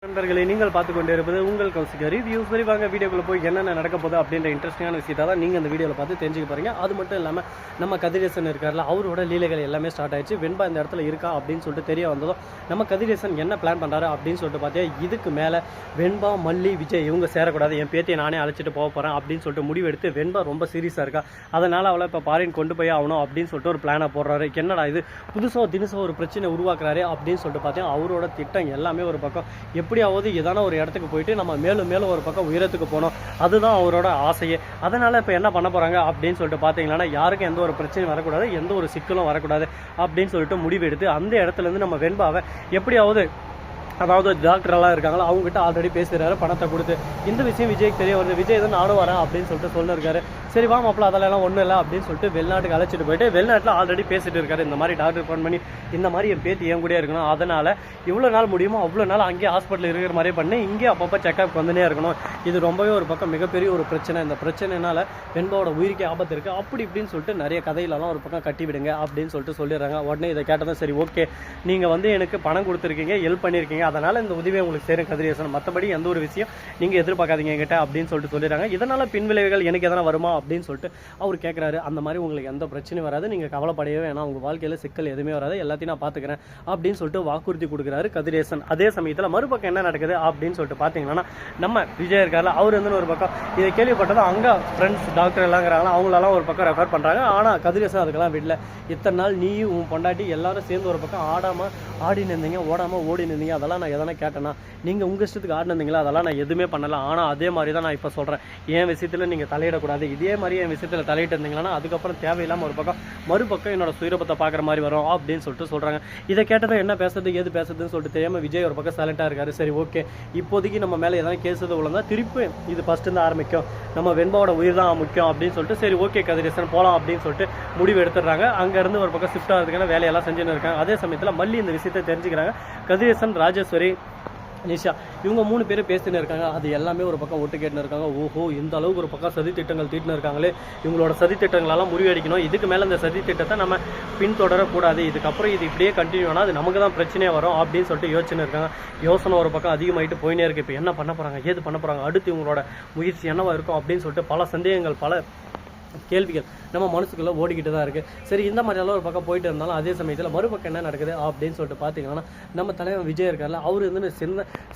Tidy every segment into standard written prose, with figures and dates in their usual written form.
நண்பர்களே, நீங்கள் பார்த்து கொண்டே இருப்பது உங்கள் கௌசிக ரிவ்யூஸ். சரி வாங்க வீடியோக்குள்ள போய் என்னென்ன நடக்க போகுது அப்படின்ற இன்ட்ரெஸ்டிங்கான விஷயத்தை தான் நீங்கள் இந்த வீடியோவில் பார்த்து தெரிஞ்சுக்க போறீங்க. அது மட்டும் இல்லாமல் நம்ம கதிரேசன் இருக்கார்ல, அவரோட லீலைகள் எல்லாமே ஸ்டார்ட் ஆயிடுச்சு. வெண்பா இந்த இடத்துல இருக்கா அப்படின்னு சொல்லிட்டு தெரிய வந்ததும் நம்ம கதிரேசன் என்ன பிளான் பண்ணுறாரு அப்படின்னு சொல்லிட்டு பார்த்தா, இதுக்கு மேலே வெண்பா, மல்லி, விஜய் இவங்க சேரக்கூடாது, என் பேத்தியை நானே அழைச்சிட்டு போக போகிறேன் அப்படின்னு சொல்லிட்டு முடிவெடுத்து வெண்பா ரொம்ப சீரியஸாக இருக்கா. அதனால் அவளை இப்போ ஃபாரின் கொண்டு போய் ஆகணும் அப்படின்னு சொல்லிட்டு ஒரு பிளானை போடுறாரு. என்னடா இது புதுசாக தினசாக ஒரு பிரச்சனை உருவாக்குறாரு அப்படின்னு சொல்லிட்டு பார்த்தீங்கன்னா, அவரோட திட்டம் எல்லாமே ஒரு பக்கம் எப்படியாவது எதான ஒரு இடத்துக்கு போயிட்டு நம்ம மேலும் மேலும் ஒரு பக்கம் உயரத்துக்கு போனோம், அதுதான் அவரோட ஆசையே. அதனால் இப்போ என்ன பண்ண போகிறாங்க அப்படின்னு சொல்லிட்டு பார்த்தீங்கன்னா, யாருக்கும் எந்த ஒரு பிரச்சனையும் வரக்கூடாது, எந்த ஒரு சிக்கலும் வரக்கூடாது அப்படின்னு சொல்லிட்டு முடிவெடுத்து அந்த இடத்துலேருந்து நம்ம வெண்பாவை எப்படியாவது, அதாவது டாக்டரெல்லாம் இருக்காங்களா அவங்ககிட்ட ஆல்ரெடி பேசுகிறாரு பணத்தை கொடுத்து. இந்த விஷயம் விஜய்க்கு தெரிய வருது. விஜய் தான் நானும் வரேன் அப்படின்னு சொல்லிட்டு சொல்லியிருக்காரு. சரி வா மாப்பிள்ள, அதெல்லாம் ஒன்றும் இல்லை அப்படின்னு சொல்லிட்டு வெளிநாட்டுக்கு அழைச்சிட்டு போயிட்டு வெளிநாட்டில் ஆல்ரெடி பேசிட்டு இருக்காரு. இந்த மாதிரி டாக்டர் ஃபோன் பண்ணி இந்த மாதிரி என் பேத்தி என் கூட இருக்கணும், அதனால் இவ்வளோ நாள் முடியுமோ அவ்வளோ நாள் அங்கேயே ஹாஸ்பிட்டலில் இருக்கிற மாதிரி பண்ணி இங்கே அப்பப்போ செக்அப் வந்துனே இருக்கணும். இது ரொம்பவே ஒரு பக்கம் மிகப்பெரிய ஒரு பிரச்சனை. இந்த பிரச்சனைனால வெண்பாவோட உயிருக்கே ஆபத்து இருக்குது அப்படி இப்படின்னு சொல்லிட்டு நிறைய கதையிலலாம் ஒரு பக்கம் கட்டி விடுங்க அப்படின்னு சொல்லிட்டு சொல்லிடுறாங்க. உடனே இதை கேட்டதும் சரி ஓகே, நீங்கள் வந்து எனக்கு பணம் கொடுத்துருக்கீங்க, ஹெல்ப் பண்ணியிருக்கீங்க, அதனால் இந்த உதவியை உங்களுக்கு சேரும் கதிரேசன், மற்றபடி எந்த ஒரு விஷயம் நீங்கள் எதிர்பார்க்காதீங்க என்கிட்ட அப்படின்னு சொல்லிட்டு சொல்லிடுறாங்க. இதனால் பின்விளைவுகள் எனக்கு எதனா வருமா அப்படின்னு சொல்லிட்டு அவர் கேட்குறாரு. அந்த மாதிரி உங்களுக்கு எந்த பிரச்சனையும் வராது, நீங்கள் கவலைப்படவே வேணாம், உங்கள் வாழ்க்கையில் சிக்கல் எதுவுமே வராது, எல்லாத்தையும் நான் பார்த்துக்கிறேன் அப்படின்னு சொல்லிட்டு வாக்குறுதி கொடுக்குறாரு கதிரேசன். அதே சமயத்தில் மறுபக்கம் என்ன நடக்குது அப்படின்னு சொல்லிட்டு பார்த்தீங்கன்னா, நம்ம விஜய் இருக்கார்ல, அவர் வந்து ஒரு பக்கம் இதை கேள்விப்பட்டதும் அங்கே ஃப்ரெண்ட்ஸ் டாக்டர் எல்லாங்கிறாங்களா, அவங்களெல்லாம் ஒரு பக்கம் ரெஃபர் பண்ணுறாங்க. ஆனால் கதிரேசன் அதுக்கெல்லாம் விடல. இத்தனை நாள் நீயும் உன் பொண்டாட்டி எல்லாரும் சேர்ந்து ஒரு பக்கம் ஆடின்னு இருந்தீங்க, ஓடாமல் ஓடி இருந்தீங்க, அதெல்லாம் நான் எதனா கேட்டேன்னா நீங்கள் உங்கள் இஷ்டத்துக்கு ஆடினீங்களா, அதெல்லாம் நான் எதுவுமே பண்ணல. ஆனால் அதே மாதிரி தான் நான் இப்போ சொல்கிறேன், என் விஷயத்தில் நீங்கள் தலையிடக்கூடாது, இதே மாதிரி என் விஷயத்தில் தலையிட்டு இருந்தீங்கன்னா அதுக்கப்புறம் தேவையில்லாமல் ஒரு பக்கம் மறுபக்கம் என்னோட சுயரூபத்தை பார்க்குற மாதிரி வரும் அப்படின்னு சொல்லிட்டு சொல்கிறாங்க. இதை கேட்டதும் என்ன பேசுறது ஏது பேசுறதுன்னு சொல்லிட்டு தெரியாமல் விஜய் ஒரு பக்கம் சைலண்டாக இருக்காரு. சரி ஓகே, இப்போதைக்கு நம்ம மேலே எதாவது கேஸது உள்ளதா திருப்பி இது ஃபஸ்ட்டு தான் ஆரம்பிக்கும், நம்ம வெண்பாவோட உயிர் தான் முக்கியம் அப்படின்னு சொல்லிட்டு சரி ஓகே கதிரேசன் போகலாம் அப்படின்னு சொல்லிட்டு முடிவு எடுத்துடுறாங்க. அங்கேருந்து ஒரு பக்கம் ஷிஃப்ட் ஆகிறதுக்கான வேலையெல்லாம் செஞ்சுன்னு இருக்காங்க. அதே சமயத்தில் மல்லி இந்த விஷயத்தை தெரிஞ்சுக்கிறாங்க. கதிரேசன், ராஜேஸ்வரி, நிஷா இவங்க 3 பேரும் பேசின்னு இருக்காங்க. அது எல்லாமே ஒரு பக்கம் ஒட்டு கேட்டுன்னு இருக்காங்க. ஓஹோ, இந்த அளவுக்கு ஒரு பக்கம் சதி திட்டங்கள் தீட்டுன்னு இருக்காங்களே, இவங்களோட சதி திட்டங்களெல்லாம் முறியடிக்கணும், இதுக்கு மேலே இந்த சதி திட்டத்தை நம்ம பின்தொடரக்கூடாது, இதுக்கப்புறம் இது இப்படியே கண்டினியூ ஆனால் அது நமக்கு தான் பிரச்சனையே வரும் அப்படின்னு சொல்லிட்டு யோசனை இருக்காங்க. யோசனை ஒரு பக்கம் அதிகமாகிட்டு போயினே இருக்குது. இப்போ என்ன பண்ண போகிறாங்க, ஏது பண்ண போகிறாங்க, அடுத்து இவங்களோட முயற்சி என்னவா இருக்கும் அப்படின்னு சொல்லிட்டு பல சந்தேகங்கள், பல கேள்விகள் நம்ம மனசுக்குள்ளே ஓடிக்கிட்டு தான் இருக்குது. சரி, இந்த மாதிரியெல்லாம் ஒரு பக்கம் போயிட்டு இருந்தாலும் அதே சமயத்தில் மறுபக்கம் என்ன நடக்குது அப்படின்னு சொல்லிட்டு பார்த்தீங்கன்னா, நம்ம தலைவர் விஜய் இருக்கார்ல, அவர் வந்து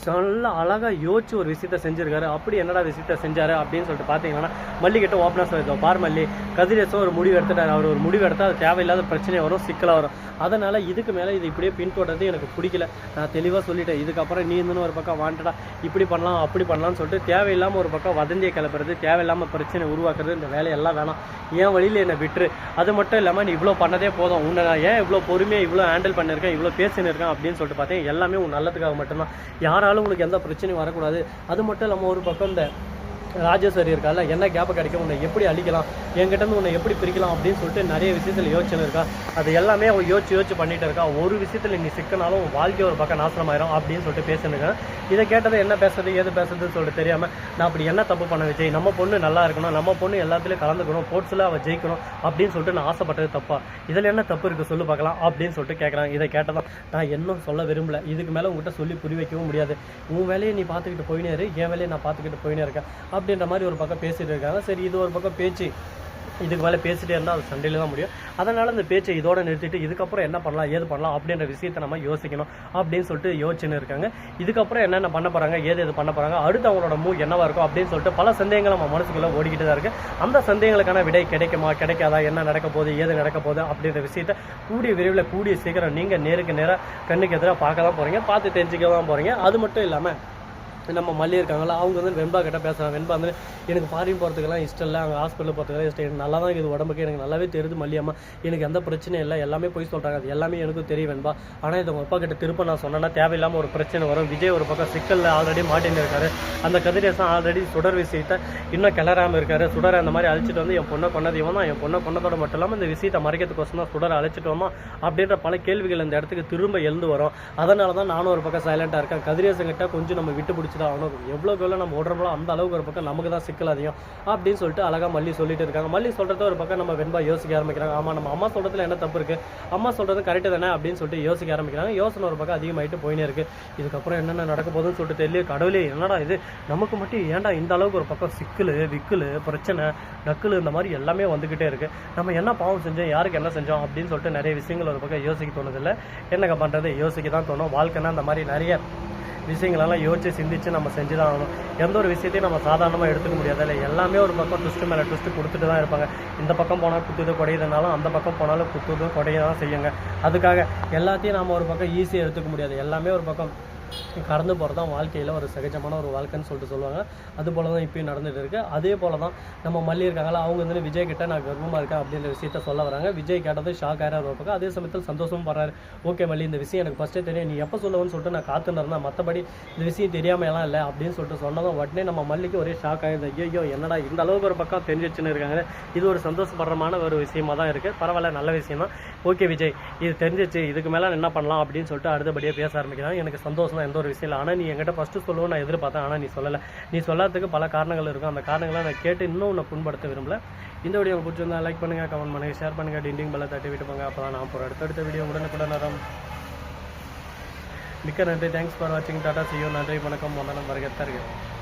நல்லா அழகாக யோசிச்சு ஒரு விஷயத்த செஞ்சுருக்காரு. அப்படி என்னடா விஷயத்த செஞ்சார் அப்படின்னு சொல்லிட்டு பார்த்தீங்கன்னா, மல்லிகிட்ட ஓப்பனாக சொல்லியிருந்தோம், பார் மல்லி, கதிரேசன் ஒரு முடிவு எடுத்துட்டார், அவர் ஒரு முடிவு எடுத்தால் அது தேவையில்லாத பிரச்சனை வரும், சிக்கலாக வரும், அதனால் இதுக்கு மேலே இது இப்படியே பின்தொடர்றது எனக்கு பிடிக்கல, நான் தெளிவாக சொல்லிட்டேன், இதுக்கப்புறம் நீ இருந்துன்னு ஒரு பக்கம் வாண்டடா இப்படி பண்ணலாம் அப்படி பண்ணலாம்னு சொல்லிட்டு தேவையில்லாமல் ஒரு பக்கம் வதந்தியை கிளப்புறது, தேவையில்லாமல் பிரச்சனை உருவாக்குறது, இந்த வேலையெல்லாம் வேணாம், ஏன் வழியில் என்னை விட்டுரு. அது மட்டும் இல்லாமல் நீ இவ்வளோ பண்ணதே போதும், உன்னை நான் ஏன் இவ்வளோ பொறுமையாக இவ்வளோ ஹேண்டில் பண்ணியிருக்கேன், இவ்வளோ பேசின்னு இருக்கேன் அப்படின்னு சொல்லிட்டு பார்த்தேன், எல்லாமே உன் நல்லதுக்காக மட்டும்தான், யாராலும் உங்களுக்கு எந்த பிரச்சனையும் வரக்கூடாது. அது மட்டும் இல்லாமல் ஒரு பக்கம் இந்த ராஜேஸ்வரி இருக்கால, என்ன கேப்பை கிடைக்கும், உன்னை எப்படி அழிக்கலாம், என்கிட்ட உன்னை எப்படி பிரிக்கலாம் அப்படின்னு சொல்லிட்டு நிறைய விஷயத்தில் யோசனை இருக்கா. அது எல்லாமே அவள் யோசிச்சு பண்ணிட்டு இருக்கா. ஒரு விஷயத்தில் நீ சிக்கனாலும் வாழ்க்கை ஒரு பக்கம் நாசனமாயிரும் அப்படின்னு சொல்லிட்டு பேசினுருக்கேன். இதை கேட்டதை என்ன பேசுறது ஏது பேசுறதுன்னு சொல்லிட்டு தெரியாமல், நான் அப்படி என்ன தப்பு பண்ண விஜய், நம்ம பொண்ணு நல்லா இருக்கணும், நம்ம பொண்ணு எல்லாத்துலேயும் கலந்துக்கணும், ஸ்போர்ட்ஸில் அவள் ஜெயிக்கணும் அப்படின்னு சொல்லிட்டு நான் ஆசைப்பட்டது தப்பா, இதில் என்ன தப்பு இருக்குது சொல்லு பார்க்கலாம் அப்படின்னு சொல்லிட்டு கேட்குறாங்க. இதை கேட்டதான் நான் இன்னும் சொல்ல விரும்பல, இதுக்கு மேலே உங்கள்கிட்ட சொல்லி புரிய வைக்கவும் முடியாது, உன் வேலையை நீ பார்த்துக்கிட்டு போயினே இரு, என் வேலையை நான் பார்த்துக்கிட்டு போயினே இருக்கேன் அப்படின்ற மாதிரி ஒரு பக்கம் பேசிட்டு இருக்காங்க. சரி, இது ஒரு பக்கம் பேச்சு, இதுக்கு மேலே பேசிட்டே இருந்தால் அது சண்டையில் தான் முடியும். அதனால் அந்த பேச்சை இதோட நிறுத்திட்டு இதுக்கப்புறம் என்ன பண்ணலாம் ஏது பண்ணலாம் அப்படின்ற விஷயத்தை நம்ம யோசிக்கணும் அப்படின்னு சொல்லிட்டு யோசிச்சுன்னு இருக்காங்க. இதுக்கப்புறம் என்னென்ன பண்ண போகிறாங்க ஏது பண்ண போகிறாங்க, அடுத்து அவங்களோட மூவ் என்னவா இருக்கும் அப்படின்னு சொல்லிட்டு பல சந்தேகங்கள் நம்ம மனசுக்குள்ளே ஓடிக்கிட்டு தான் இருக்குது. அந்த சந்தேகங்களுக்கான விடை கிடைக்குமா கிடைக்காதா, என்ன நடக்க போகுது ஏது நடக்க போகுது அப்படின்ற விஷயத்தை கூடிய விரைவில் கூடிய சீக்கிரம் நீங்கள் நேருக்கு நேராக கண்ணுக்கு எதிராக பார்க்க தான் போகிறீங்க, பார்த்து தெரிஞ்சுக்க தான் போகிறீங்க. அது மட்டும் இல்லாமல் நம்ம மல்லி இருக்காங்களா, அவங்க வந்து வெண்பா கிட்ட பேசுகிறாங்க. வெண்பா வந்து எனக்கு ஃபாரின் போகிறதுக்கெல்லாம் இஷ்டம் இல்லை, அங்கே ஹாஸ்பிட்டல் போகிறதுக்கெல்லாம் இஷ்டம், எனக்கு நல்லா தான் இது உடம்புக்கு, எனக்கு நல்லாவே தெரியுது மல்லியம்மா, எனக்கு எந்த பிரச்சனையும் இல்லை, எல்லாமே போய் சொல்கிறாங்க, அது எல்லாமே எனக்கும் தெரியும் வெண்பா, ஆனால் இது உங்கள் அப்பா கிட்ட திரும்ப நான் சொன்னேன்னா தேவையில்லாமல் ஒரு பிரச்சனை வரும். விஜய் ஒரு பக்கம் சிக்கலில் ஆல்ரெடி மாட்டின்னு இருக்காரு, அந்த கதிரேசன் ஆல்ரெடி சுடர் விஷயத்தை இன்னும் கிளறாமல் இருக்காரு, சுடரை அந்த மாதிரி அழைச்சிட்டு வந்து என் பொண்ணை கொண்டது இவன் தான், என் பொண்ணை கொண்டதோட மட்டும் இல்லாமல் இந்த விஷயத்தை மறைக்கிறதுக்கோசம் தான் சுடரை அழைச்சிட்டோமா அப்படின்ற பல கேள்விகள் இந்த இடத்துக்கு திரும்ப எழுந்து வரும். அதனால தான் நானும் ஒரு பக்கம் சைலண்டாக இருக்கேன். கதிரேசன் கிட்ட கொஞ்சம் நம்ம விட்டு பிடிச்சி முடிச்சு தான் ஆகணும், எவ்வளோக்கு எவ்வளோ நம்ம ஓடுறோமோ அந்த அளவுக்கு ஒரு பக்கம் நமக்கு தான் சிக்கல் அதிகம் அப்படின்னு சொல்லிட்டு அழகாக மல்லி சொல்லிட்டு இருக்காங்க. மல்லி சொல்கிறத ஒரு பக்கம் நம்ம வெண்பா யோசிக்க ஆரம்பிக்கிறாங்க. ஆமாம், நம்ம அம்மா சொல்கிறதுல என்ன தப்பு இருக்குது, அம்மா சொல்கிறது கரெக்டு தானே அப்படின்னு சொல்லிட்டு யோசிக்க ஆரம்பிக்கிறாங்க. யோசனை ஒரு பக்கம் அதிகமாகிட்டு போயினே இருக்குது. இதுக்கப்புறம் என்னென்ன நடக்க போகுதுன்னு சொல்லிட்டு தெரியல. கடவுளே, என்னடா இது, நமக்கு மட்டும் ஏன்டா இந்த அளவுக்கு ஒரு பக்கம் சிக்கல் விக்கல் பிரச்சனை நக்கல் இந்த மாதிரி எல்லாமே வந்துக்கிட்டே இருக்குது, நம்ம என்ன பாவம் செஞ்சோம், யாருக்கு என்ன செஞ்சோம் அப்படின்னு சொல்லிட்டு நிறைய விஷயங்கள் ஒரு பக்கம் யோசிக்க தோணுதில்லை. என்னங்க பண்ணுறது, யோசிக்க தான் தோணும். வாழ்க்கைன்னா அந்த மாதிரி நிறைய விஷயங்களெல்லாம் யோசிச்சு சிந்திச்சு நம்ம செஞ்சு தான் ஆகணும். எந்த ஒரு விஷயத்தையும் நம்ம சாதாரணமாக எடுத்துக்க முடியாது. இல்லை, எல்லாமே ஒரு பக்கம் ட்விஸ்ட்டு மேலே ட்விஸ்ட்டு கொடுத்துட்டு தான் இருப்பாங்க. இந்த பக்கம் போனால் குத்துது குடையுதுனாலும் அந்த பக்கம் போனாலும் குத்துது குடைய தான் செய்யுங்க. அதுக்காக எல்லாத்தையும் நம்ம ஒரு பக்கம் ஈஸியாக எடுத்துக்க முடியாது. எல்லாமே ஒரு பக்கம் கடந்து போகிறது தான் வாழ்க்கையில் ஒரு சகஜமான ஒரு வாழ்க்கைன்னு சொல்லிட்டு சொல்லுவாங்க. அது போல தான் இப்போயும் நடந்துகிட்டு இருக்குது. அதே போல் தான் நம்ம மல்லி இருக்காங்களா, அவங்க வந்து விஜய் கிட்ட நான் கர்வமாக இருக்கேன் அப்படின்ற விஷயத்த சொல்ல வராங்க. விஜய் கேட்டது ஷாக் ஆகிறார் ஒரு பக்கம். அதே சமயத்தில் சந்தோஷமும் படுறாரு. ஓகே மல்லி, இந்த விஷயம் எனக்கு ஃபஸ்ட்டே தெரியும், நீ எப்போ சொல்லுவேன்னு சொல்லிட்டு நான் காத்துருந்தேன், மற்றபடி இந்த விஷயம் தெரியாமல் எல்லாம் இல்லை அப்படின்னு சொல்லிட்டு சொன்னதும் உடனே நம்ம மல்லிக்கு ஒரே ஷாக் ஆகிடுது. ஐயோ, என்னடா இந்த அளவுக்கு ஒரு பக்கம் தெரிஞ்சு வச்சுன்னு இருக்காங்க. இது ஒரு சந்தோஷப்படுறமான ஒரு விஷயமா தான் இருக்குது. பரவாயில்ல, நல்ல விஷயம் தான். ஓகே விஜய், இது தெரிஞ்சிச்சு, இதுக்கு மேலே என்ன பண்ணலாம் அப்படின்னு சொல்லிட்டு அடுத்தபடியாக பேச ஆரம்பிக்கிறாங்க. எனக்கு சந்தோஷம் தான், எந்த ஒரு விஷயம் இல்லை. ஆனால் நீ என்கிட்ட ஃபஸ்ட்டு சொல்லுவோம் நான் எதிர்பார்த்தேன், ஆனால் நீ சொல்லலை. நீ சொல்லாததுக்கு பல காரணங்கள் இருக்கும். அந்த காரணங்களை நான் கேட்டு இன்னும் உன்னை புண்படுத்த விரும்பல. இந்த வீடியோ பிடிச்சிருந்தா லைக் பண்ணுங்கள், கமெண்ட் பண்ணுங்கள், ஷேர் பண்ணுங்கள், டிண்டிங் பெல்லை தட்டி விட்டு போங்க. அப்போ தான் நான் போகிற அடுத்தடுத்த வீடியோ உடனுக்குடன் வரும். மிக்க நன்றி. தேங்க்ஸ் ஃபார் வாட்சிங். Tata, see you. நன்றி, வணக்கம், வந்தனம், வருகை தருகிறேன்.